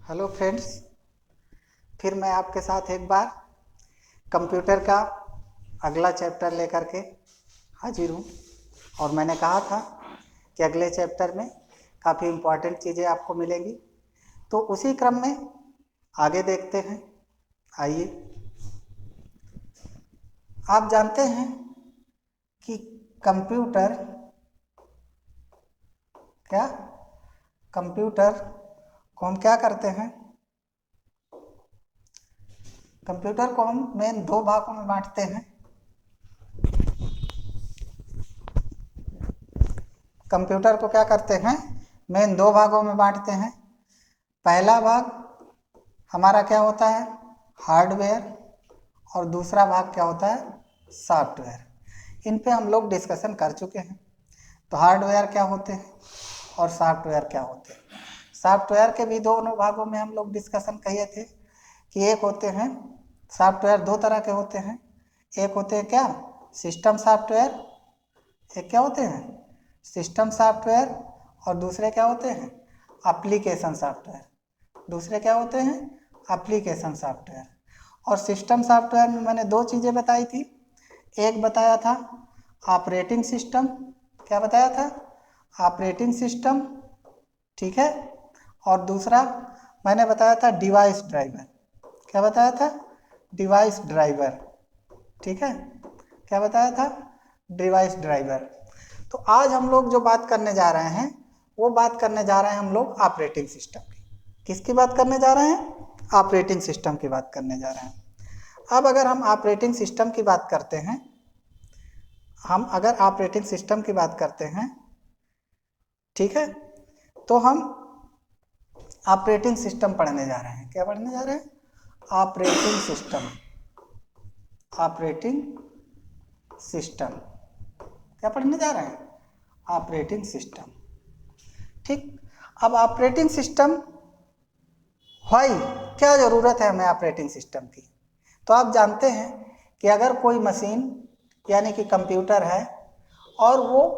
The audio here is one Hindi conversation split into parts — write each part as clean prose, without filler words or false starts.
हेलो फ्रेंड्स, फिर मैं आपके साथ एक बार कंप्यूटर का अगला चैप्टर लेकर के हाजिर हूँ। और मैंने कहा था कि अगले चैप्टर में काफ़ी इम्पोर्टेंट चीज़ें आपको मिलेंगी, तो उसी क्रम में आगे देखते हैं। आइए, आप जानते हैं कि कंप्यूटर को हम क्या करते हैं। कंप्यूटर को हम मेन दो भागों में बांटते हैं। कंप्यूटर को क्या करते हैं, मेन दो भागों में बांटते हैं। पहला भाग हमारा क्या होता है, हार्डवेयर, और दूसरा भाग क्या होता है, सॉफ्टवेयर। इन पे हम लोग डिस्कशन कर चुके हैं। तो हार्डवेयर क्या होते हैं और सॉफ्टवेयर क्या होते हैं। सॉफ्टवेयर के भी दोनों भागों में हम लोग डिस्कशन किए थे कि एक होते हैं सॉफ्टवेयर, दो तरह के होते हैं। एक होते हैं क्या, सिस्टम सॉफ्टवेयर। एक क्या होते हैं, सिस्टम सॉफ्टवेयर, और दूसरे क्या होते हैं, एप्लीकेशन सॉफ्टवेयर। दूसरे क्या होते हैं, एप्लीकेशन सॉफ्टवेयर। और सिस्टम सॉफ्टवेयर में मैंने दो चीज़ें बताई थी। एक बताया था ऑपरेटिंग सिस्टम। क्या बताया था, ऑपरेटिंग सिस्टम, ठीक है। और दूसरा मैंने बताया था डिवाइस ड्राइवर। क्या बताया था, डिवाइस ड्राइवर, ठीक है। क्या बताया था, डिवाइस ड्राइवर। तो आज हम लोग जो बात करने जा रहे हैं, वो बात करने जा रहे हैं हम लोग ऑपरेटिंग सिस्टम की। किसकी बात करने जा रहे हैं, ऑपरेटिंग सिस्टम की बात करने जा रहे हैं। अब अगर हम ऑपरेटिंग सिस्टम की बात करते हैं, ठीक है, तो हम ऑपरेटिंग सिस्टम पढ़ने जा रहे हैं। क्या पढ़ने जा रहे हैं, ऑपरेटिंग सिस्टम। ऑपरेटिंग सिस्टम क्या पढ़ने जा रहे हैं, ऑपरेटिंग सिस्टम, ठीक। अब ऑपरेटिंग सिस्टम भाई, क्या ज़रूरत है हमें ऑपरेटिंग सिस्टम की। तो आप जानते हैं कि अगर कोई मशीन यानी कि कंप्यूटर है और वो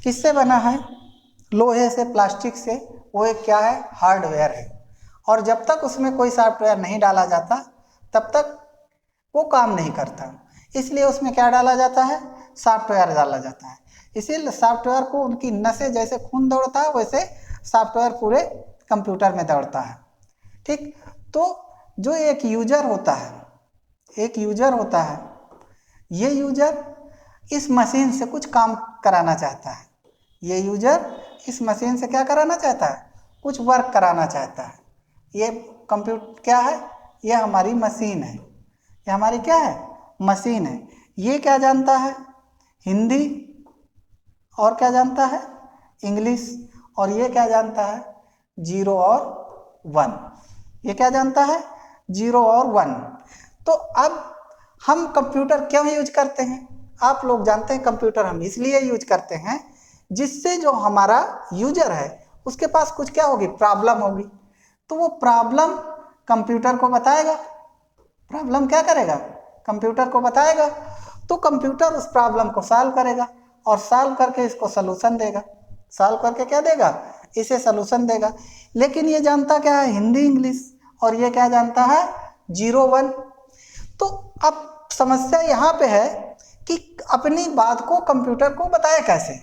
किससे बना है, लोहे से, प्लास्टिक से, वो एक क्या है, हार्डवेयर है। और जब तक उसमें कोई सॉफ्टवेयर नहीं डाला जाता तब तक वो काम नहीं करता। इसलिए उसमें क्या डाला जाता है, सॉफ्टवेयर डाला जाता है। इसीलिए सॉफ्टवेयर को, उनकी नसें जैसे खून दौड़ता है वैसे सॉफ्टवेयर पूरे कंप्यूटर में दौड़ता है, ठीक। तो जो एक यूजर होता है, ये यूजर इस मशीन से कुछ काम कराना चाहता है। ये यूजर इस मशीन से क्या कराना चाहता है, कुछ वर्क कराना चाहता है। ये कंप्यूटर क्या है, ये हमारी मशीन है। ये हमारी क्या है, मशीन है। ये क्या जानता है, हिंदी, और क्या जानता है, इंग्लिश। और ये क्या जानता है, 0 और 1। ये क्या जानता है, 0 और 1। तो अब हम कंप्यूटर क्यों यूज करते हैं, आप लोग जानते हैं कंप्यूटर हम इसलिए यूज करते हैं जिससे जो हमारा यूजर है उसके पास कुछ क्या होगी, प्रॉब्लम होगी। तो वो प्रॉब्लम कंप्यूटर को बताएगा। प्रॉब्लम क्या करेगा, कंप्यूटर को बताएगा। तो कंप्यूटर उस प्रॉब्लम को सॉल्व करेगा और सॉल्व करके इसको सलूशन देगा। सॉल्व करके क्या देगा, इसे सलूशन देगा। लेकिन ये जानता क्या है, हिंदी इंग्लिश। और ये क्या जानता है, 0 1। तो अब समस्या यहाँ पे है कि अपनी बात को कंप्यूटर को बताए कैसे,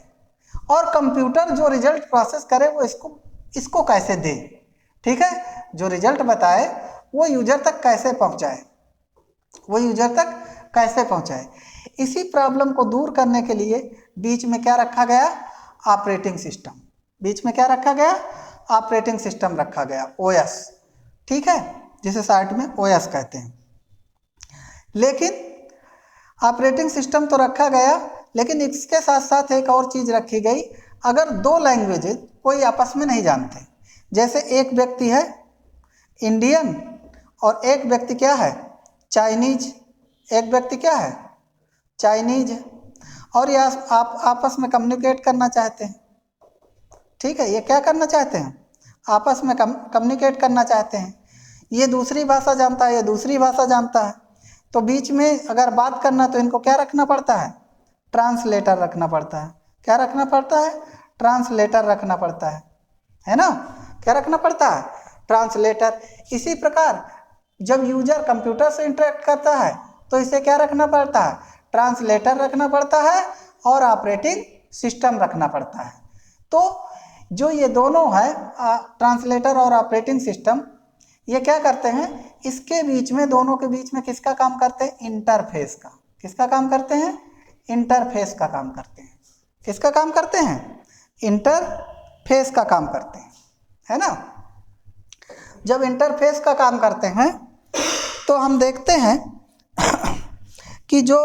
और कंप्यूटर जो रिजल्ट प्रोसेस करे वो इसको कैसे दे, ठीक है। जो रिजल्ट बताए वो यूजर तक कैसे पहुंचाए, इसी प्रॉब्लम को दूर करने के लिए बीच में क्या रखा गया, ऑपरेटिंग सिस्टम। बीच में क्या रखा गया, ऑपरेटिंग सिस्टम रखा गया, ओएस, ठीक है, जिसे शॉर्ट में ओएस कहते हैं। लेकिन ऑपरेटिंग सिस्टम तो रखा गया, लेकिन इसके साथ साथ एक और चीज रखी गई। अगर दो लैंग्वेजेज कोई आपस में नहीं जानते, जैसे एक व्यक्ति है इंडियन और एक व्यक्ति क्या है, चाइनीज। एक व्यक्ति क्या है, चाइनीज है, और ये आप आपस में कम्युनिकेट करना चाहते हैं, ठीक है। ये क्या करना चाहते हैं, आपस में कम्युनिकेट करना चाहते हैं। ये दूसरी भाषा जानता है, ये दूसरी भाषा जानता है। तो बीच में अगर बात करना तो इनको क्या रखना पड़ता है, ट्रांसलेटर रखना पड़ता है। क्या रखना पड़ता है, ट्रांसलेटर रखना पड़ता है ना। क्या रखना पड़ता है, ट्रांसलेटर। इसी प्रकार जब यूजर कंप्यूटर से इंटरेक्ट करता है तो इसे क्या रखना पड़ता है, ट्रांसलेटर रखना पड़ता है और ऑपरेटिंग सिस्टम रखना पड़ता है। तो जो ये दोनों है ट्रांसलेटर और ऑपरेटिंग सिस्टम, ये क्या करते हैं, इसके बीच में, दोनों के बीच में किसका काम करते हैं, इंटरफेस का। किसका काम करते हैं, इंटरफेस का काम करते हैं। किसका काम करते हैं, इंटरफेस का काम करते हैं, है ना। जब इंटरफेस का काम करते हैं तो हम देखते हैं कि जो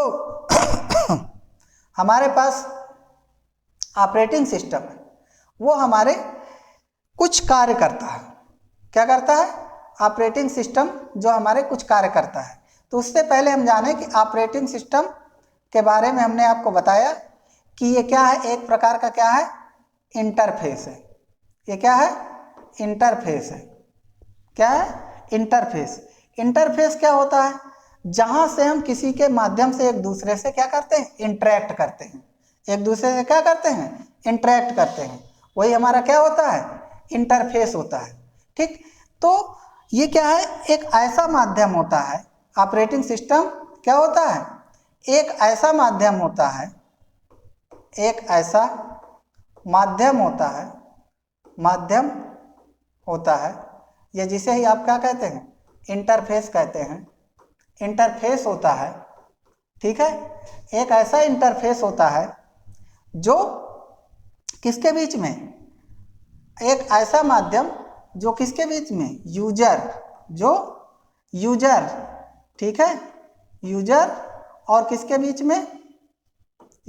हमारे पास ऑपरेटिंग सिस्टम है वो हमारे कुछ कार्य करता है। क्या करता है, ऑपरेटिंग सिस्टम जो हमारे कुछ कार्य करता है। तो उससे पहले हम जाने कि ऑपरेटिंग सिस्टम के बारे में हमने आपको बताया कि ये क्या है, एक प्रकार का क्या है, इंटरफेस है। ये क्या है, इंटरफेस है। क्या है, इंटरफेस। इंटरफेस क्या होता है, जहां से हम किसी के माध्यम से एक दूसरे से क्या करते हैं, इंटरेक्ट करते हैं। एक दूसरे से क्या करते हैं, इंटरेक्ट करते हैं। वही हमारा क्या होता है, इंटरफेस होता है। ठीक, तो ये क्या है, एक ऐसा माध्यम होता है, ऑपरेटिंग सिस्टम क्या होता है, एक ऐसा माध्यम होता है, एक ऐसा माध्यम होता है, माध्यम होता है, ये जिसे ही आप क्या कहते हैं, इंटरफेस कहते हैं। इंटरफेस होता है, ठीक है, एक ऐसा इंटरफेस होता है जो किसके बीच में, एक ऐसा माध्यम जो किसके बीच में, यूजर, जो यूजर, ठीक है, यूजर और किसके बीच में,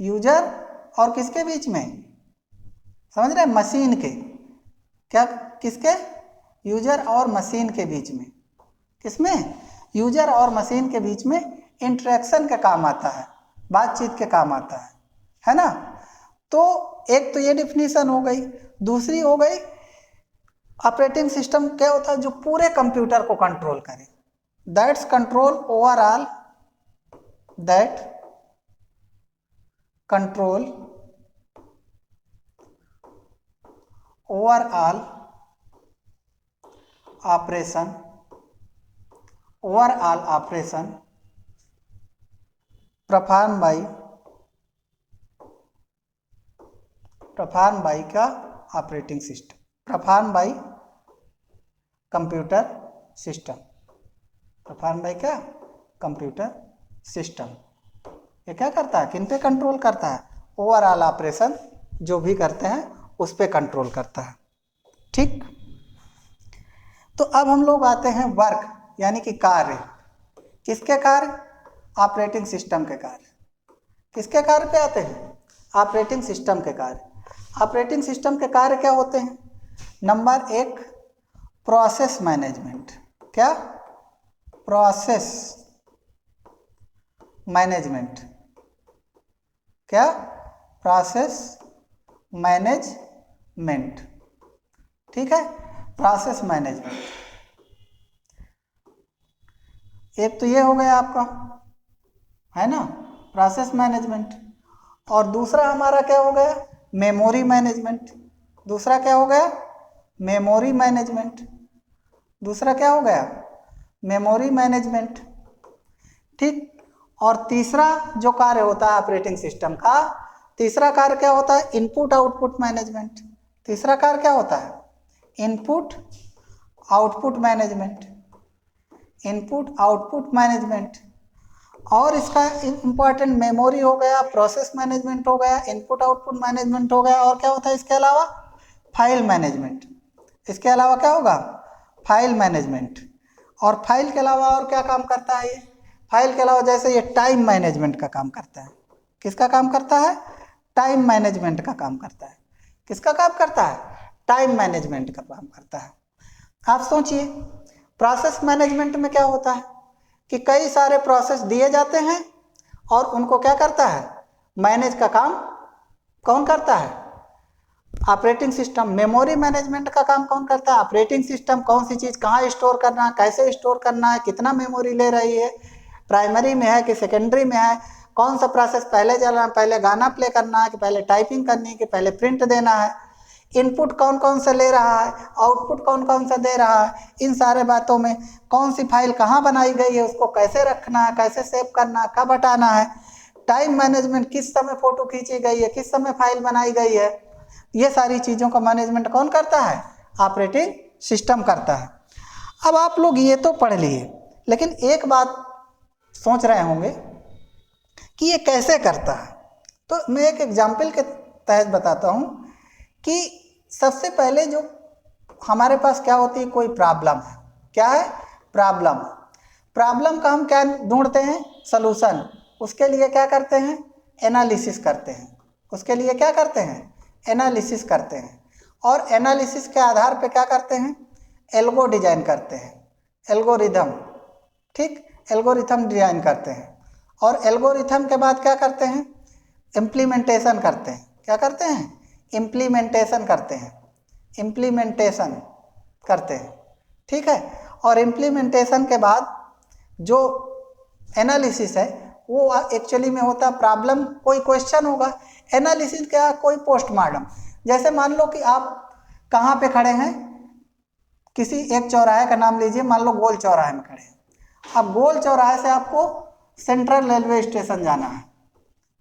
यूजर और किसके बीच में, समझ रहे हैं, मशीन के, क्या, किसके, यूजर और मशीन के बीच में। किसमें, यूजर और मशीन के बीच में इंटरेक्शन के काम आता है, बातचीत के काम आता है ना। तो एक तो ये डिफिनीशन हो गई। दूसरी हो गई, ऑपरेटिंग सिस्टम क्या होता है, जो पूरे कंप्यूटर को कंट्रोल करे, that's control overall, that control overall operation, overall operation perform by का operating system, perform by computer system, perform by क्या, कंप्यूटर सिस्टम। ये क्या करता है, किन पे कंट्रोल करता है, ओवरऑल ऑपरेशन जो भी करते हैं उस पे कंट्रोल करता है। ठीक, तो अब हम लोग आते हैं वर्क, यानी कि कार्य। किसके कार्य, ऑपरेटिंग सिस्टम के कार्य। किसके कार्य पे आते हैं, ऑपरेटिंग सिस्टम के कार्य। ऑपरेटिंग सिस्टम के कार्य क्या होते हैं, नंबर एक, प्रोसेस मैनेजमेंट। क्या, प्रोसेस मैनेजमेंट। क्या, प्रोसेस मैनेजमेंट, ठीक है, प्रोसेस मैनेजमेंट। एक तो ये हो गया आपका, है ना, प्रोसेस मैनेजमेंट। और दूसरा हमारा क्या हो गया, मेमोरी मैनेजमेंट। दूसरा क्या हो गया, मेमोरी मैनेजमेंट। दूसरा क्या हो गया, मेमोरी मैनेजमेंट। ठीक, और तीसरा जो कार्य होता है ऑपरेटिंग सिस्टम का, तीसरा कार्य क्या होता है, इनपुट आउटपुट मैनेजमेंट। तीसरा कार्य क्या होता है, input output management, input output management. और इसका इंपॉर्टेंट मेमोरी हो गया, प्रोसेस मैनेजमेंट हो गया, इनपुट आउटपुट मैनेजमेंट हो गया, और क्या होता है इसके अलावा, फाइल मैनेजमेंट। इसके अलावा क्या होगा, फाइल मैनेजमेंट। और फाइल के अलावा और क्या काम करता है ये, फाइल के अलावा जैसे ये टाइम मैनेजमेंट का काम करता है। किसका काम करता है, टाइम मैनेजमेंट का काम करता है। किसका काम करता है, टाइम मैनेजमेंट का काम करता है। आप सोचिए, प्रोसेस मैनेजमेंट में क्या होता है कि कई सारे प्रोसेस दिए जाते हैं और उनको क्या करता है, मैनेज का काम कौन करता है, ऑपरेटिंग सिस्टम। मेमोरी मैनेजमेंट का काम कौन करता है, ऑपरेटिंग सिस्टम। कौन सी चीज़ कहाँ स्टोर करना है, कैसे स्टोर करना है, कितना मेमोरी ले रही है, प्राइमरी में है कि सेकेंडरी में है, कौन सा प्रोसेस पहले चलना है, पहले गाना प्ले करना है कि पहले टाइपिंग करनी है कि पहले प्रिंट देना है। इनपुट कौन कौन सा ले रहा है, आउटपुट कौन कौन सा दे रहा है, इन सारे बातों में कौन सी फाइल कहाँ बनाई गई है, उसको कैसे रखना है, कैसे सेव करना है, कब हटाना है, टाइम मैनेजमेंट, किस समय फ़ोटो खींची गई है, किस समय फाइल बनाई गई है, ये सारी चीज़ों का मैनेजमेंट कौन करता है? ऑपरेटिंग सिस्टम करता है। अब आप लोग ये तो पढ़ लिए, लेकिन एक बात सोच रहे होंगे कि ये कैसे करता है। तो मैं एक एग्जाम्पल के तहत बताता हूँ कि सबसे पहले जो हमारे पास क्या होती है, कोई प्रॉब्लम है। क्या है? प्रॉब्लम। प्रॉब्लम का हम क्या ढूंढते हैं? सलूशन। उसके लिए क्या करते हैं? एनालिसिस करते हैं। उसके लिए क्या करते हैं? एनालिसिस करते हैं। और एनालिसिस के आधार पे क्या करते हैं? एल्गो डिजाइन करते हैं, एल्गोरिथम। ठीक, एल्गोरिथम डिजाइन करते हैं। और एल्गोरिथम के बाद क्या करते हैं? इम्प्लीमेंटेशन करते हैं। क्या करते हैं? इम्प्लीमेंटेशन करते हैं, इम्प्लीमेंटेशन करते हैं। ठीक है। और इम्प्लीमेंटेशन के बाद जो एनालिसिस है वो एक्चुअली में होता है प्रॉब्लम, कोई क्वेश्चन होगा। एनालिसिस क्या? कोई पोस्टमार्टम। जैसे मान लो कि आप कहाँ पे खड़े हैं, किसी एक चौराहे का नाम लीजिए, मान लो गोल चौराहे में खड़े हैं। अब गोल चौराहे से आपको सेंट्रल रेलवे स्टेशन जाना है।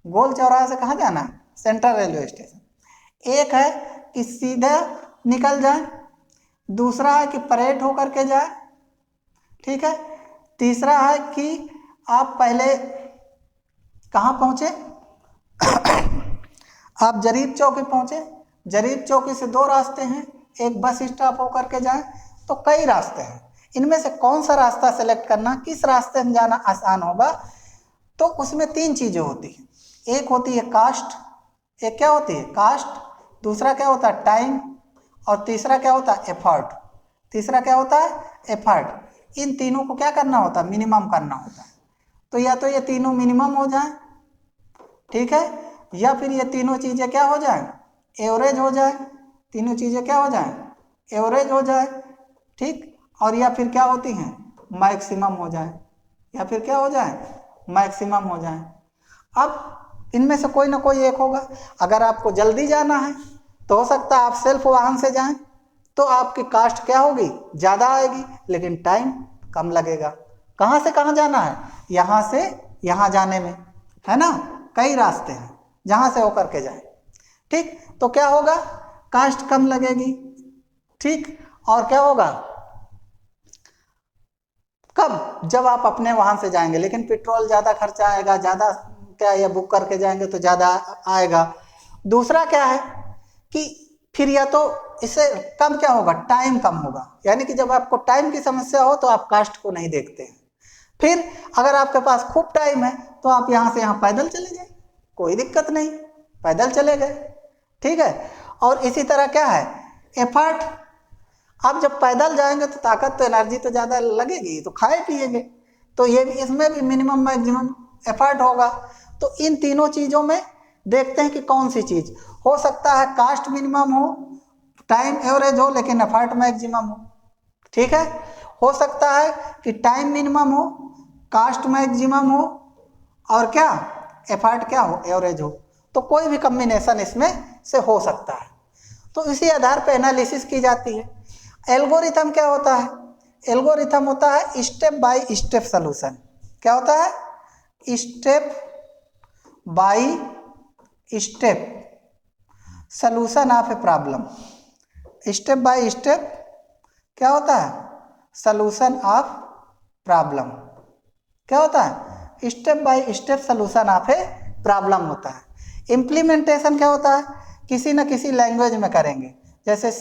गोल चौराहे से कहाँ जाना है? Central railway station. एक है कि सीधा निकल जाए, दूसरा है कि परेड होकर के जाए, ठीक है। तीसरा है कि आप पहले कहाँ पहुँचे आप जरीब चौकी पहुँचे, जरीब चौकी से 2 रास्ते हैं, एक बस स्टॉप होकर के जाएं, तो कई रास्ते हैं। इनमें से कौन सा रास्ता सेलेक्ट करना, किस रास्ते में जाना आसान होगा, तो उसमें 3 चीज़ें होती हैं। एक होती है कास्ट, एक क्या होती है? कास्ट। दूसरा क्या होता है? टाइम। और तीसरा क्या होता है? एफर्ट। तीसरा क्या होता है? एफर्ट। इन तीनों को क्या करना होता है? मिनिमम करना होता है। तो या तो ये तीनों मिनिमम हो जाए, ठीक है, या फिर ये तीनों चीज़ें क्या हो जाए? एवरेज हो जाए। तीनों चीज़ें क्या हो जाए? एवरेज हो जाए, ठीक। और या फिर क्या होती हैं? मैक्सिमम हो जाए, या फिर क्या हो जाए? मैक्सिमम हो जाए। अब इनमें से कोई ना कोई एक होगा। अगर आपको जल्दी जाना है तो हो सकता है आप सेल्फ वाहन से जाएं, तो आपकी कास्ट क्या होगी? ज़्यादा आएगी, लेकिन टाइम कम लगेगा। कहाँ से कहाँ जाना है? यहाँ से यहाँ जाने में, है ना, कई रास्ते हैं जहाँ से होकर के जाए, ठीक। तो क्या होगा? कास्ट कम लगेगी, ठीक। और क्या होगा? कब? जब आप अपने वाहन से जाएंगे, लेकिन पेट्रोल ज़्यादा खर्चा आएगा, ज़्यादा क्या, या बुक करके जाएंगे तो ज़्यादा आएगा। दूसरा क्या है कि फिर या तो इससे कम क्या होगा? टाइम कम होगा। यानी कि जब आपको टाइम की समस्या हो तो आप कास्ट को नहीं देखते हैं। फिर अगर आपके पास खूब टाइम है तो आप यहाँ से यहाँ पैदल चले जाए, कोई दिक्कत नहीं, पैदल चले गए, ठीक है। और इसी तरह क्या है? एफर्ट। आप जब पैदल जाएंगे तो ताकत तो एनर्जी तो ज़्यादा लगेगी, तो खाए पिएंगे, तो ये भी, इसमें भी मिनिमम मैक्सिमम एफर्ट होगा। तो इन तीनों चीज़ों में देखते हैं कि कौन सी चीज़ हो सकता है। कास्ट मिनिमम हो, टाइम एवरेज हो, लेकिन एफर्ट मैक्सिमम हो, ठीक है। हो सकता है कि टाइम मिनिमम हो, कास्ट मैक्सिमम हो, और क्या, एफर्ट क्या हो? एवरेज हो। तो कोई भी कम्बिनेशन इसमें से हो सकता है। तो इसी आधार पर एनालिसिस की जाती है। एल्गोरिथम क्या होता है? एल्गोरिथम होता है स्टेप बाय स्टेप सॉल्यूशन। क्या होता है? Step by step solution of a problem. Step by step क्या होता है? Solution of problem. क्या होता है? Step by step solution of a problem होता है। इम्प्लीमेंटेशन क्या होता है? किसी न किसी लैंग्वेज में करेंगे, जैसे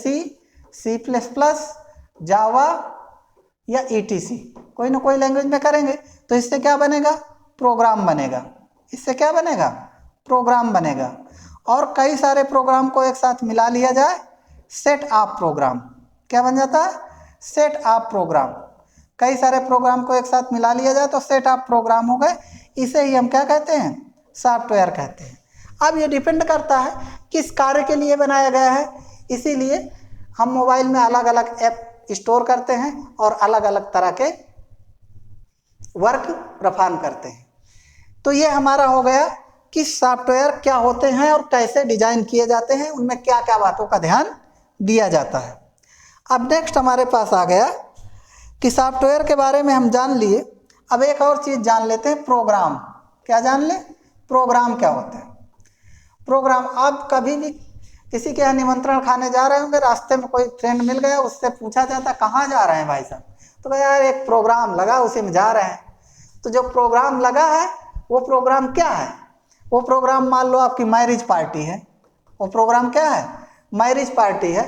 सी प्लस प्लस, जावा या ETC, कोई ना कोई लैंग्वेज में करेंगे। तो इससे क्या बनेगा? प्रोग्राम बनेगा। इससे क्या बनेगा? प्रोग्राम बनेगा। और कई सारे प्रोग्राम को एक साथ मिला लिया जाए, सेट ऑफ प्रोग्राम। क्या बन जाता है? Set of program. कई सारे प्रोग्राम को एक साथ मिला लिया जाए तो सेट ऑफ प्रोग्राम हो गए। इसे ही हम क्या कहते हैं? सॉफ्टवेयर कहते हैं। अब ये डिपेंड करता है किस कार्य के लिए बनाया गया है। इसीलिए हम मोबाइल में अलग अलग ऐप स्टोर करते हैं और अलग अलग तरह के वर्क परफॉर्म करते हैं। तो ये हमारा हो गया कि सॉफ्टवेयर क्या होते हैं और कैसे डिजाइन किए जाते हैं, उनमें क्या क्या बातों का ध्यान दिया जाता है। अब नेक्स्ट हमारे पास आ गया कि सॉफ्टवेयर के बारे में हम जान लिए, अब एक और चीज़ जान लेते हैं, प्रोग्राम। क्या जान ले? प्रोग्राम क्या होते हैं। प्रोग्राम, आप कभी भी किसी के यहाँ निमंत्रण खाने जा रहे होंगे, रास्ते में कोई फ्रेंड मिल गया, उससे पूछा जाता कहाँ जा रहे हैं भाई साहब, तो कहा यार एक प्रोग्राम लगा उसी में जा रहे हैं। तो जो प्रोग्राम लगा है वो प्रोग्राम क्या है? वो प्रोग्राम मान लो आपकी मैरिज पार्टी है, वो प्रोग्राम क्या है? मैरिज पार्टी है।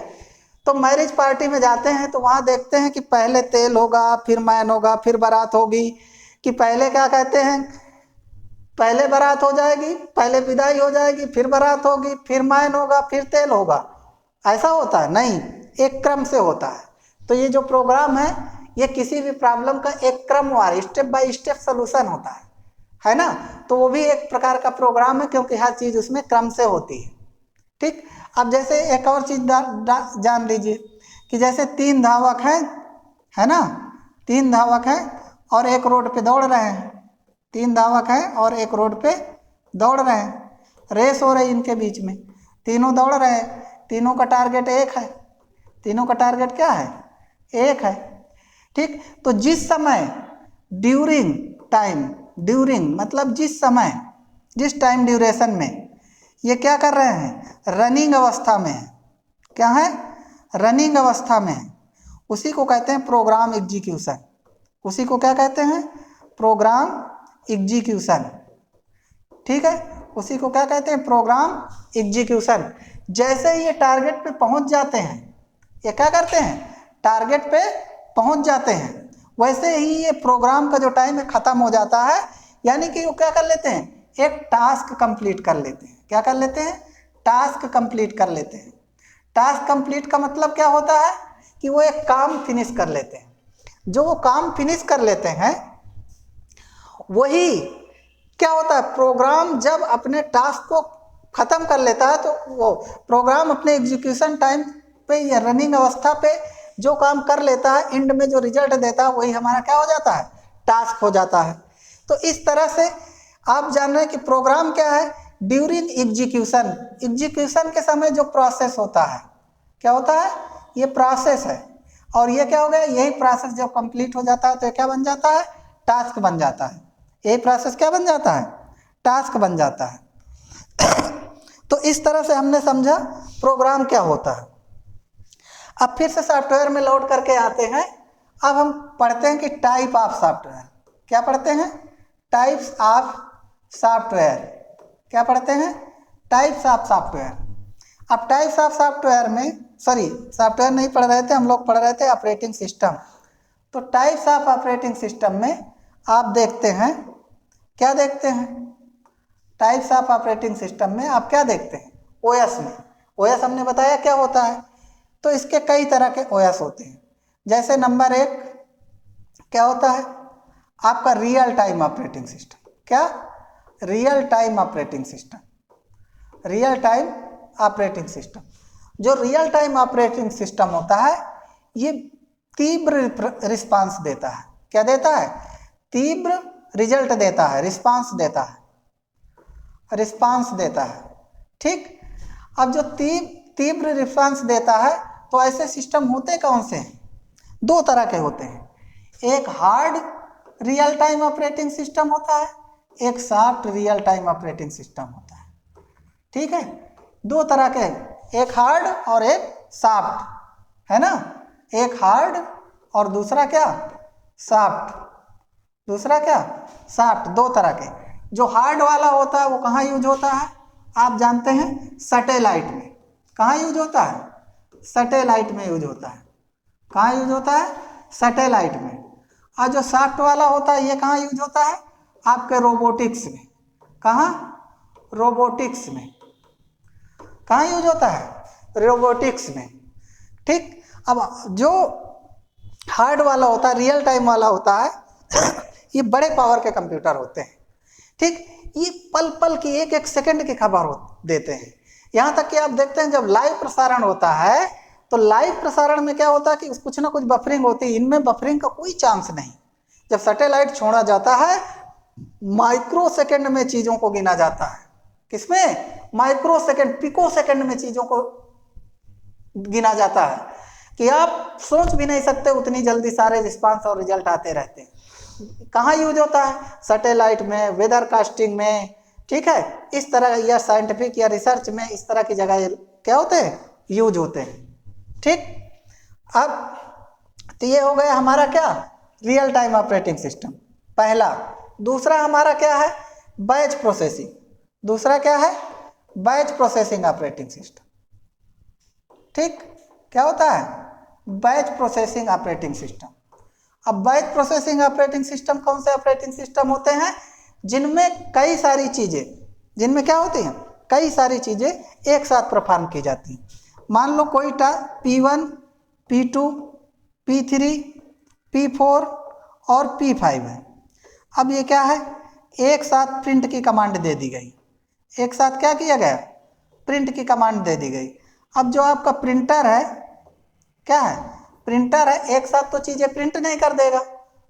तो मैरिज पार्टी में जाते हैं तो वहाँ देखते हैं कि पहले तेल होगा, फिर मैन होगा, फिर बारात होगी, कि पहले क्या कहते हैं, पहले बारात हो जाएगी, पहले विदाई हो जाएगी, फिर बारात होगी, फिर मैन होगा, फिर तेल होगा। ऐसा होता है? नहीं, एक क्रम से होता है। तो ये जो प्रोग्राम है ये किसी भी प्रॉब्लम का एक क्रमवार स्टेप बाय स्टेप सोल्यूशन होता है ना। तो वो भी एक प्रकार का प्रोग्राम है, क्योंकि हर चीज़ उसमें क्रम से होती है। ठीक। अब जैसे एक और चीज़ जान लीजिए कि जैसे 3 धावक हैं, है ना, 3 धावक हैं और एक रोड पे दौड़ रहे हैं। 3 धावक हैं और एक रोड पे दौड़ रहे हैं, रेस हो रही इनके बीच में, तीनों दौड़ रहे हैं, तीनों का टारगेट एक है। तीनों का टारगेट क्या है? एक है। ठीक। तो जिस समय ड्यूरिंग टाइम, ड्यूरिंग मतलब जिस समय, जिस टाइम ड्यूरेशन में ये क्या कर रहे हैं, रनिंग अवस्था में है। क्या है? रनिंग अवस्था में है, उसी को कहते हैं प्रोग्राम एग्जीक्यूशन। उसी को क्या कहते हैं? Program execution. ठीक है, उसी को क्या कहते हैं? Program execution. जैसे ही ये टारगेट पे पहुंच जाते हैं, ये क्या करते हैं? टारगेट पे पहुंच जाते हैं, वैसे ही ये प्रोग्राम का जो टाइम है खत्म हो जाता है। यानी कि वो क्या कर लेते हैं? एक टास्क कंप्लीट कर लेते हैं। क्या कर लेते हैं? टास्क कंप्लीट कर लेते हैं। टास्क कंप्लीट का मतलब क्या होता है कि वो एक काम फिनिश कर लेते हैं। जो वो काम फिनिश कर लेते हैं वही क्या होता है, प्रोग्राम जब अपने टास्क को खत्म कर लेता है तो वो प्रोग्राम अपने एग्जीक्यूशन टाइम पे या रनिंग अवस्था पे जो काम कर लेता है, एंड में जो रिजल्ट देता है वही हमारा क्या हो जाता है? टास्क हो जाता है। तो इस तरह से आप जान रहे हैं कि प्रोग्राम क्या है? ड्यूरिंग एग्जीक्यूशन, एग्जीक्यूशन के समय जो प्रोसेस होता है, क्या होता है? ये प्रोसेस है। और ये क्या हो गया? यही प्रोसेस जब कंप्लीट हो जाता है तो ये क्या बन जाता है? टास्क बन जाता है। यही प्रोसेस क्या बन जाता है? टास्क बन जाता है। तो इस तरह से हमने समझा प्रोग्राम क्या होता है। अब फिर से सॉफ्टवेयर में लौट करके आते हैं। अब हम पढ़ते हैं कि टाइप ऑफ सॉफ्टवेयर। क्या पढ़ते हैं? Types of software. क्या पढ़ते हैं? Types of software. अब टाइप्स ऑफ सॉफ्टवेयर में, सॉरी सॉफ्टवेयर नहीं पढ़ रहे थे हम लोग, पढ़ रहे थे ऑपरेटिंग सिस्टम। तो टाइप्स ऑफ ऑपरेटिंग सिस्टम में आप देखते हैं, क्या देखते हैं? टाइप्स ऑफ ऑपरेटिंग सिस्टम में आप क्या देखते हैं? ओएस में। ओएस हमने बताया क्या होता है। तो इसके कई तरह के ओएस होते हैं। जैसे नंबर 1 क्या होता है? आपका रियल टाइम ऑपरेटिंग सिस्टम। क्या? Real time operating system. Real time operating system, जो रियल टाइम ऑपरेटिंग सिस्टम होता है ये तीव्र रिस्पांस देता है। क्या देता है? तीव्र रिजल्ट देता है, रिस्पांस देता है, रिस्पांस देता है। ठीक। अब जो तीव्र रिस्पांस देता है, तो ऐसे सिस्टम होते कौन से हैं? 2 तरह के होते हैं। एक hard real time operating system होता है, एक soft real time operating system होता है। ठीक है, 2 तरह के, एक हार्ड और एक सॉफ्ट, है ना। एक हार्ड और दूसरा क्या? सॉफ्ट। दूसरा क्या? सॉफ्ट। 2 तरह के। जो हार्ड वाला होता है वो कहाँ यूज होता है? आप जानते हैं, सैटेलाइट में। कहाँ यूज होता है? सैटेलाइट में यूज होता है। कहाँ यूज होता है? सैटेलाइट में। और जो सॉफ्ट वाला होता है ये कहाँ यूज होता है? आपके रोबोटिक्स में। कहाँ? रोबोटिक्स में। कहाँ यूज होता है? रोबोटिक्स में। ठीक। अब जो हार्ड वाला होता है, रियल टाइम वाला होता है, ये बड़े पावर के कंप्यूटर होते हैं। ठीक। ये पल पल की, एक एक सेकंड की खबर देते हैं। यहाँ तक कि आप देखते हैं जब लाइव प्रसारण होता है तो लाइव प्रसारण में क्या होता है कि कुछ ना कुछ बफरिंग होती है। इनमें बफरिंग का कोई चांस नहीं। जब सैटेलाइट छोड़ा जाता है माइक्रो सेकंड में चीज़ों को गिना जाता है। किसमें? माइक्रो सेकंड, पिको सेकंड में चीजों को गिना जाता है कि आप सोच भी नहीं सकते उतनी जल्दी सारे रिस्पांस और रिजल्ट आते रहते हैं। कहाँ यूज होता है? सैटेलाइट में, वेदर कास्टिंग में, ठीक है, इस तरह, या साइंटिफिक या रिसर्च में, इस तरह की जगह क्या होते हैं? यूज होते हैं। ठीक, अब तो ये हो गया हमारा क्या? रियल टाइम ऑपरेटिंग सिस्टम पहला। दूसरा हमारा क्या है? Batch processing. दूसरा क्या है? Batch processing operating system. ठीक, क्या होता है? Batch processing operating system. अब बैच प्रोसेसिंग ऑपरेटिंग सिस्टम कौन से ऑपरेटिंग सिस्टम होते हैं? जिनमें कई सारी चीजें, जिनमें क्या होती हैं? कई सारी चीजें एक साथ परफॉर्म की जाती हैं। मान लो कोई P1, P2, P3, P4 और P5 है। अब ये क्या है? एक साथ प्रिंट की कमांड दे दी गई। एक साथ क्या किया गया? प्रिंट की कमांड दे दी गई। अब जो आपका प्रिंटर है, क्या है? प्रिंटर है, एक साथ तो चीजें प्रिंट नहीं कर देगा।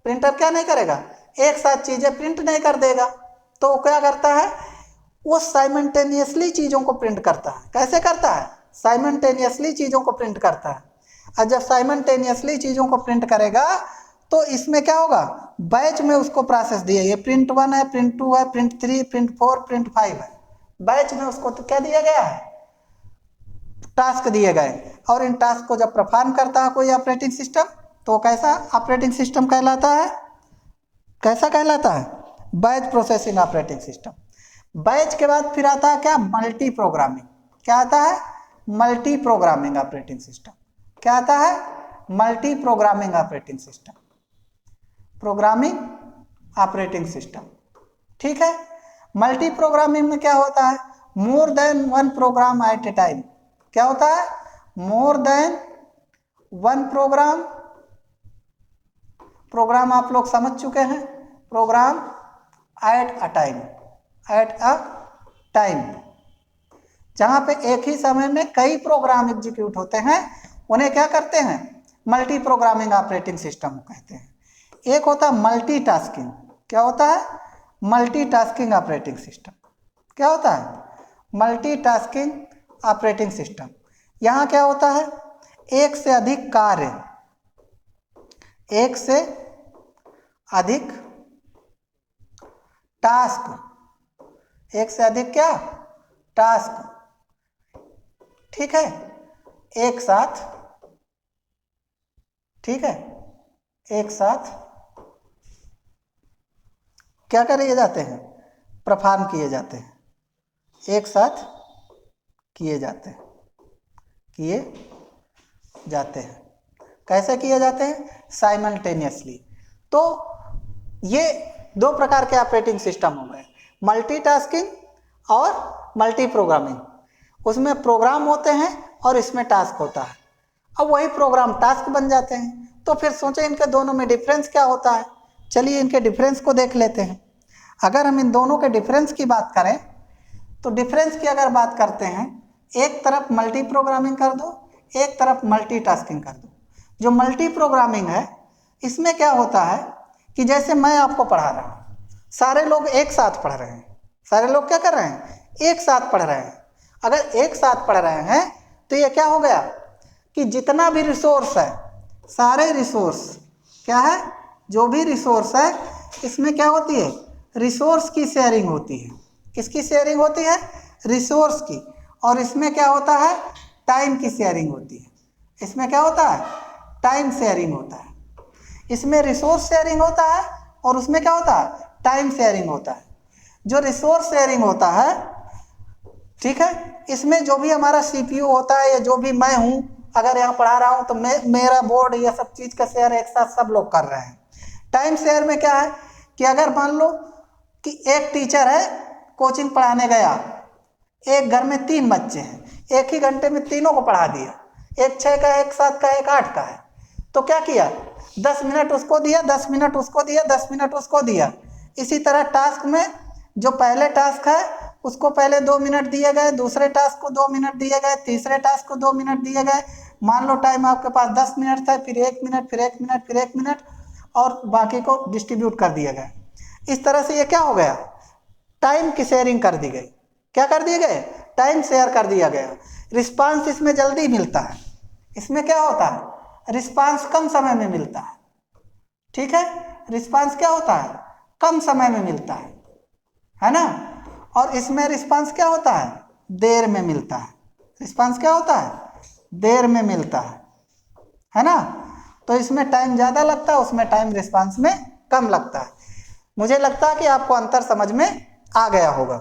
प्रिंटर क्या नहीं करेगा? एक साथ चीजें प्रिंट नहीं कर देगा। तो क्या करता है? वो साइमल्टेनियसली चीजों को प्रिंट करता है। कैसे करता है? साइमल्टेनियसली चीजों को प्रिंट करता है। और जब साइमल्टेनियसली चीजों को प्रिंट करेगा तो इसमें क्या होगा? बैच में उसको प्रोसेस दिया, ये प्रिंट 1 है, प्रिंट 2 है, प्रिंट 3, प्रिंट 4, प्रिंट 5 है। बैच में उसको तो क्या दिया गया है? टास्क दिए गए। और इन टास्क को जब परफॉर्म करता है कोई ऑपरेटिंग सिस्टम, तो कैसा ऑपरेटिंग सिस्टम कहलाता है? कैसा कहलाता है? Batch processing operating system. Batch के बाद फिर आता है क्या? Multi programming. क्या आता है? Multi programming operating system. क्या आता है? Multi programming operating system. Programming operating system, ठीक है। मल्टी प्रोग्रामिंग में क्या होता है? More than one program at a time. क्या होता है? More than one program. Program आप लोग समझ चुके हैं, program at a time. At a time, जहां पे एक ही समय में कई प्रोग्राम एग्जीक्यूट होते हैं, उन्हें क्या करते हैं? मल्टी प्रोग्रामिंग ऑपरेटिंग सिस्टम कहते हैं। एक होता है मल्टीटास्किंग। क्या होता है? Multitasking operating system. क्या होता है? Multitasking operating system. यहां क्या होता है? एक से अधिक कार्य, एक से अधिक टास्क, एक से अधिक क्या? टास्क, ठीक है, एक साथ, ठीक है, एक साथ क्या किए जाते हैं? परफॉर्म किए जाते हैं। एक साथ किए जाते हैं, किए जाते हैं। कैसे किए जाते हैं? साइमल्टेनियसली। तो ये दो प्रकार के ऑपरेटिंग सिस्टम हो गए, मल्टीटास्किंग और मल्टी प्रोग्रामिंग। उसमें प्रोग्राम होते हैं और इसमें टास्क होता है। अब वही प्रोग्राम टास्क बन जाते हैं। तो फिर सोचें इनके दोनों में डिफरेंस क्या होता है? चलिए इनके डिफरेंस को देख लेते हैं। अगर हम इन दोनों के डिफरेंस की बात करें तो डिफरेंस की अगर बात करते हैं, एक तरफ मल्टी प्रोग्रामिंग कर दो, एक तरफ मल्टीटास्किंग कर दो। जो मल्टी प्रोग्रामिंग है, इसमें क्या होता है कि जैसे मैं आपको पढ़ा रहा हूँ, सारे लोग एक साथ पढ़ रहे हैं। सारे लोग क्या कर रहे हैं? एक साथ पढ़ रहे हैं। अगर एक साथ पढ़ रहे हैं तो ये क्या हो गया कि जितना भी रिसोर्स है, सारे रिसोर्स क्या है? जो भी रिसोर्स है, इसमें क्या होती है? रिसोर्स की शेयरिंग होती है। किसकी शेयरिंग होती है? रिसोर्स की। और इसमें क्या होता है? टाइम की शेयरिंग होती है। इसमें क्या होता है? टाइम शेयरिंग होता है। इसमें रिसोर्स शेयरिंग होता है और उसमें क्या होता है? टाइम शेयरिंग होता है। जो रिसोर्स शेयरिंग होता है, ठीक है, इसमें जो भी हमारा सीपीयू होता है या जो भी मैं हूं, अगर यहाँ पढ़ा रहा हूं तो मेरा बोर्ड, ये सब चीज का शेयर एक साथ सब लोग कर रहे हैं। टाइम शेयर में क्या है कि अगर मान लो कि एक टीचर है, कोचिंग पढ़ाने गया, एक घर में 3 बच्चे हैं, एक ही घंटे में तीनों को पढ़ा दिया, एक 6 का, एक 7 का, एक 8 का है। तो क्या किया? 10 मिनट उसको दिया, 10 मिनट उसको दिया, 10 मिनट उसको दिया। इसी तरह टास्क में जो पहले टास्क है उसको पहले 2 मिनट दिए गए, दूसरे टास्क को 2 मिनट दिए गए, तीसरे टास्क को 2 मिनट दिए गए। मान लो टाइम आपके पास 10 मिनट था, फिर 1 मिनट, फिर 1 मिनट, फिर 1 मिनट, और बाकी को डिस्ट्रीब्यूट कर दिया गया। इस तरह से ये क्या हो गया? टाइम की शेयरिंग कर दी गई। क्या कर दिए गए, टाइम शेयर कर दिया गया। रिस्पांस इसमें जल्दी मिलता है, इसमें क्या होता है, रिस्पांस कम समय में मिलता है। ठीक है, रिस्पांस क्या होता है, कम समय में मिलता है ना। और इसमें रिस्पांस क्या होता है, देर में मिलता है। रिस्पांस क्या होता है, देर में मिलता है ना। तो इसमें टाइम ज़्यादा लगता है, उसमें टाइम रिस्पांस में कम लगता है। मुझे लगता है कि आपको अंतर समझ में आ गया होगा।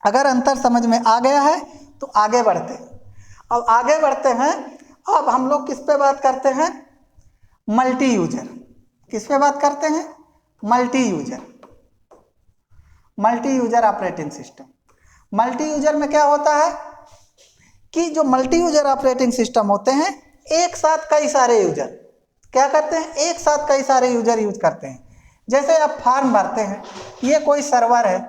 अगर अंतर समझ में आ गया है तो आगे बढ़ते हैं। अब आगे बढ़ते हैं, अब हम लोग किस पे बात करते हैं, मल्टी यूजर। किस पे बात करते हैं, multi user. Multi user operating system. Multi user में क्या होता है कि जो मल्टी यूजर ऑपरेटिंग सिस्टम होते हैं, एक साथ कई सारे यूजर क्या करते हैं, एक साथ कई सारे यूजर यूज करते हैं। जैसे आप फॉर्म भरते हैं, ये कोई सर्वर है,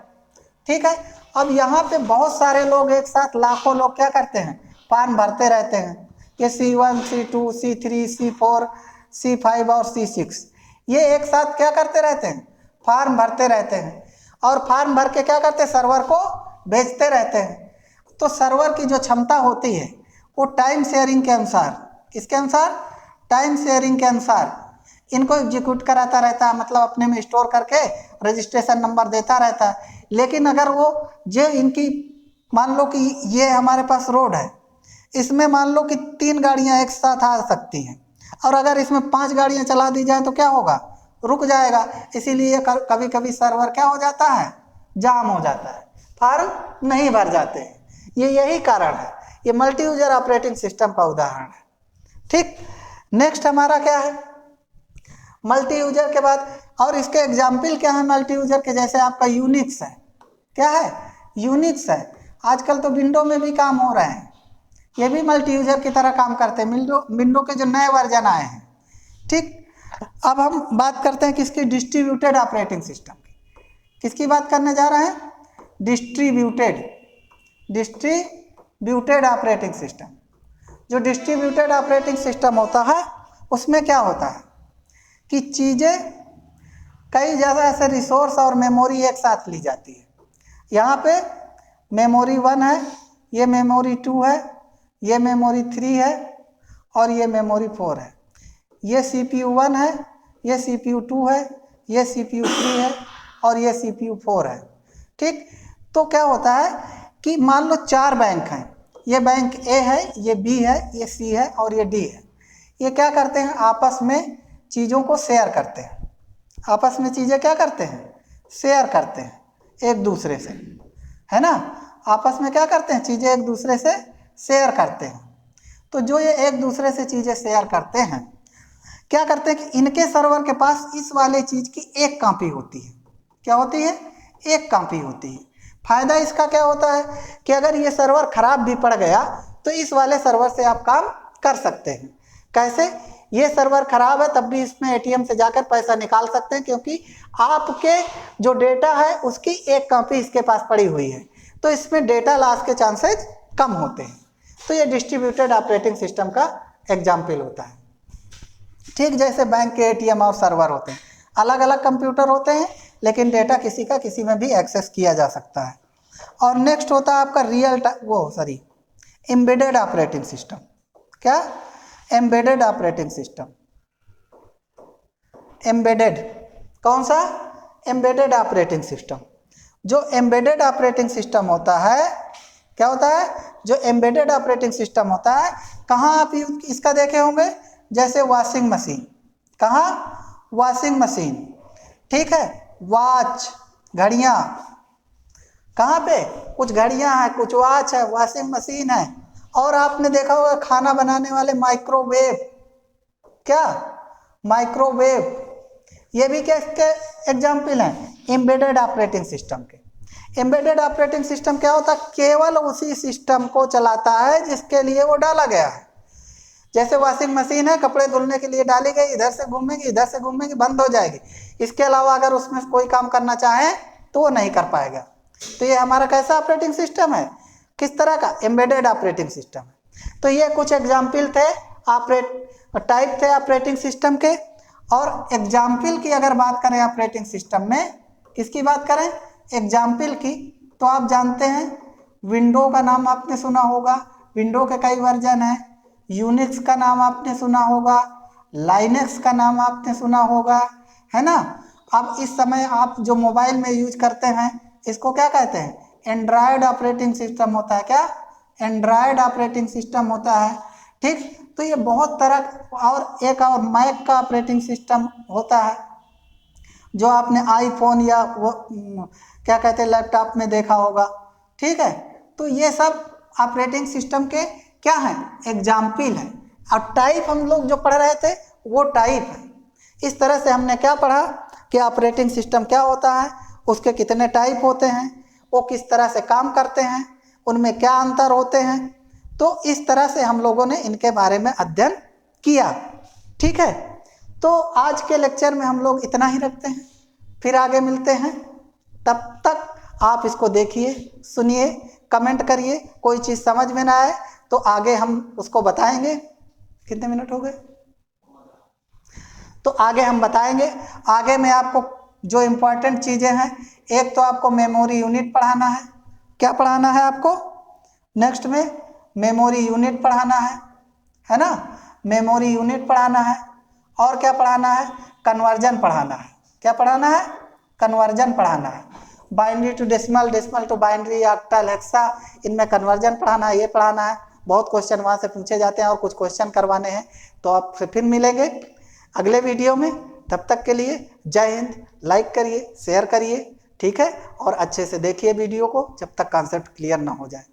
ठीक है। अब यहाँ पे बहुत सारे लोग एक साथ, लाखों लोग क्या करते हैं, फॉर्म भरते रहते हैं। ये C1, C2, C3, C4, C5 और C6, ये एक साथ क्या करते रहते हैं, फॉर्म भरते रहते हैं। और फॉर्म भर के क्या करते हैं, सर्वर को भेजते रहते हैं। तो सर्वर की जो क्षमता होती है वो टाइम शेयरिंग के अनुसार, किसके अनुसार, टाइम शेयरिंग के अनुसार इनको एग्जीक्यूट कराता रहता है, मतलब अपने में स्टोर करके रजिस्ट्रेशन नंबर देता रहता है। लेकिन अगर वो जो इनकी, मान लो कि ये हमारे पास रोड है, इसमें मान लो कि 3 गाड़ियां एक साथ आ सकती हैं, और अगर इसमें 5 गाड़ियां चला दी जाए तो क्या होगा, रुक जाएगा। इसीलिए कभी कभी सर्वर क्या हो जाता है, जाम हो जाता है, फॉर्म नहीं भर जाते हैं। ये यही कारण है, ये मल्टी यूजर ऑपरेटिंग सिस्टम का उदाहरण है। ठीक, नेक्स्ट हमारा क्या है, मल्टी यूजर के बाद, और इसके एग्जाम्पल क्या है मल्टी यूजर के, जैसे आपका यूनिक्स है, क्या है, यूनिक्स है। आजकल तो विंडो में भी काम हो रहे हैं, ये भी मल्टी यूजर की तरह काम करते हैं, विंडो के जो नए वर्जन आए हैं। ठीक, अब हम बात करते हैं किसकी, डिस्ट्रीब्यूटेड ऑपरेटिंग सिस्टम की। किसकी बात करने जा रहे हैं, डिस्ट्रीब्यूटेड ऑपरेटिंग सिस्टम। जो डिस्ट्रीब्यूटेड ऑपरेटिंग सिस्टम होता है, उसमें क्या होता है कि चीज़ें कई जगह से रिसोर्स और मेमोरी एक साथ ली जाती है। यहाँ पे मेमोरी 1 है, ये मेमोरी 2 है, ये मेमोरी 3 है, और ये मेमोरी 4 है। ये CPU 1 है, ये CPU 2 है, ये CPU 3 है, और ये CPU 4 है। ठीक, तो क्या होता है कि मान लो 4 बैंक हैं, ये बैंक A है, ये B है, ये C है, और ये D है। ये क्या करते हैं, आपस में चीज़ों को शेयर करते हैं। आपस में चीज़ें क्या करते हैं, शेयर करते हैं एक दूसरे से, है ना। आपस में क्या करते हैं, चीज़ें एक दूसरे से शेयर करते हैं। तो जो ये एक दूसरे से चीज़ें शेयर करते हैं, क्या करते हैं कि इनके सर्वर के पास इस वाले चीज़ की एक कॉपी होती है। क्या होती है, एक कॉपी होती है। फायदा इसका क्या होता है कि अगर ये सर्वर खराब भी पड़ गया तो इस वाले सर्वर से आप काम कर सकते हैं। कैसे, ये सर्वर खराब है तब भी इसमें ATM से जाकर पैसा निकाल सकते हैं, क्योंकि आपके जो डेटा है उसकी एक कॉपी इसके पास पड़ी हुई है, तो इसमें डेटा लॉस के चांसेस कम होते हैं। तो ये डिस्ट्रीब्यूटेड ऑपरेटिंग सिस्टम का एग्जाम्पल होता है। ठीक, जैसे बैंक के ATM और सर्वर होते हैं, अलग अलग कंप्यूटर होते हैं, लेकिन डेटा किसी का किसी में भी एक्सेस किया जा सकता है। और नेक्स्ट होता है आपका एम्बेडेड ऑपरेटिंग सिस्टम। क्या, एम्बेडेड ऑपरेटिंग सिस्टम। एम्बेडेड, कौन सा, एम्बेडेड ऑपरेटिंग सिस्टम। जो एम्बेडेड ऑपरेटिंग सिस्टम होता है, क्या होता है, जो एम्बेडेड ऑपरेटिंग सिस्टम होता है, कहाँ आप इसका देखे होंगे, जैसे वॉशिंग मशीन। कहाँ, वॉशिंग मशीन, ठीक है। वॉच, घड़ियाँ, कहाँ पे, कुछ घड़ियाँ हैं, कुछ वॉच है, वॉशिंग मशीन है। और आपने देखा होगा खाना बनाने वाले माइक्रोवेव, क्या, माइक्रोवेव, ये भी क्या इसके एग्जाम्पल हैं, एम्बेडेड ऑपरेटिंग सिस्टम के। एम्बेडेड ऑपरेटिंग सिस्टम क्या होता है, केवल उसी सिस्टम को चलाता है जिसके लिए वो डाला गया है। जैसे वॉशिंग मशीन है, कपड़े धुलने के लिए डाली गई, इधर से घूमेगी, इधर से घूमेगी, बंद हो जाएगी। इसके अलावा अगर उसमें कोई काम करना चाहे तो वो नहीं कर पाएगा। तो ये हमारा कैसा ऑपरेटिंग सिस्टम है, किस तरह का, एम्बेडेड ऑपरेटिंग सिस्टम है। तो ये कुछ एग्जाम्पल थे, टाइप थे ऑपरेटिंग सिस्टम के। और एग्जाम्पल की अगर बात करें ऑपरेटिंग सिस्टम में, किसकी बात करें, एग्जाम्पल की, तो आप जानते हैं विंडो का नाम आपने सुना होगा, विंडो के कई वर्जन हैं। यूनिक्स का नाम आपने सुना होगा, लाइनेक्स का नाम आपने सुना होगा, है ना। अब इस समय आप जो मोबाइल में यूज करते हैं इसको क्या कहते हैं? एंड्रॉयड ऑपरेटिंग सिस्टम होता है। क्या? एंड्रॉयड ऑपरेटिंग सिस्टम होता है। ठीक, तो ये बहुत तरह, और एक और मैक का ऑपरेटिंग सिस्टम होता है जो आपने आईफोन या वो क्या कहते हैं लैपटॉप में देखा होगा। ठीक है, तो ये सब ऑपरेटिंग सिस्टम के क्या हैं? एग्जाम्पल है। और टाइप हम लोग जो पढ़ रहे थे वो टाइप है। इस तरह से हमने क्या पढ़ा कि ऑपरेटिंग सिस्टम क्या होता है, उसके कितने टाइप होते हैं, वो किस तरह से काम करते हैं, उनमें क्या अंतर होते हैं। तो इस तरह से हम लोगों ने इनके बारे में अध्ययन किया। ठीक है, तो आज के लेक्चर में हम लोग इतना ही रखते हैं, फिर आगे मिलते हैं। तब तक आप इसको देखिए, सुनिए, कमेंट करिए। कोई चीज़ समझ में ना आए तो आगे हम उसको बताएंगे। कितने मिनट हो गए? तो आगे हम बताएंगे। आगे में आपको जो इम्पोर्टेंट चीज़ें हैं, एक तो आपको मेमोरी यूनिट पढ़ाना है। क्या पढ़ाना है आपको? नेक्स्ट में मेमोरी यूनिट पढ़ाना है ना। मेमोरी यूनिट पढ़ाना है। और क्या पढ़ाना है? कन्वर्जन पढ़ाना है। क्या पढ़ाना है? कन्वर्जन पढ़ाना है। Binary to decimal, decimal to binary, octal, hexa, इनमें कन्वर्जन पढ़ाना है, ये पढ़ाना है। बहुत क्वेश्चन वहाँ से पूछे जाते हैं और कुछ क्वेश्चन करवाने हैं। तो आपसे फिर मिलेंगे अगले वीडियो में। तब तक के लिए जय हिंद। लाइक करिए, शेयर करिए, ठीक है, और अच्छे से देखिए वीडियो को जब तक कॉन्सेप्ट क्लियर ना हो जाए।